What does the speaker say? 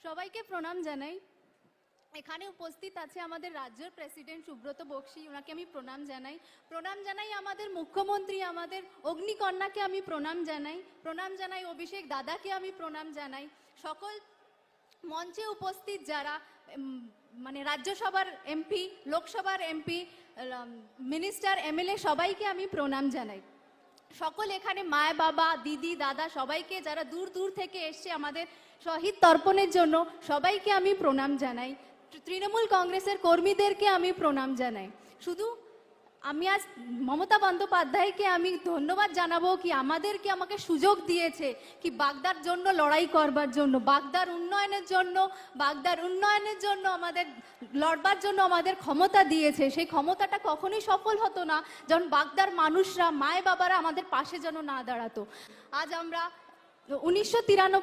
সবাইকে প্রণাম জানাই। এখানে উপস্থিত আছে আমাদের রাজ্যের প্রেসিডেন্ট সুব্রত বক্সি, ওনাকে আমি প্রণাম জানাই। প্রণাম জানাই আমাদের মুখ্যমন্ত্রী, আমাদের অগ্নিকন্যাকে আমি প্রণাম জানাই। প্রণাম জানাই অভিষেক দাদাকে আমি প্রণাম জানাই। সকল মঞ্চে উপস্থিত যারা মানে রাজ্যসভার এমপি, লোকসভার এমপি, মিনিস্টার, এমএলএ, সবাইকে আমি প্রণাম জানাই। সকল এখানে মায় বাবা, দিদি, দাদা, সবাইকে যারা দূর দূর থেকে এসছে আমাদের শহীদ তর্পণের জন্য, সবাইকে আমি প্রণাম জানাই। তৃণমূল কংগ্রেসের কর্মীদেরকে আমি প্রণাম জানাই। শুধু আমি আজ মমতা বন্দ্যোপাধ্যায়কে আমি ধন্যবাদ জানাবো কি আমাকে সুযোগ দিয়েছে কি বাগদার জন্য লড়াই করবার জন্য, বাগদার উন্নয়নের জন্য আমাদের লড়বার জন্য আমাদের ক্ষমতা দিয়েছে। সেই ক্ষমতাটা কখনোই সফল হতো না যখন বাগদার মানুষরা, মায় বাবারা আমাদের পাশে যেন না দাঁড়াতো। আজ আমরা 1993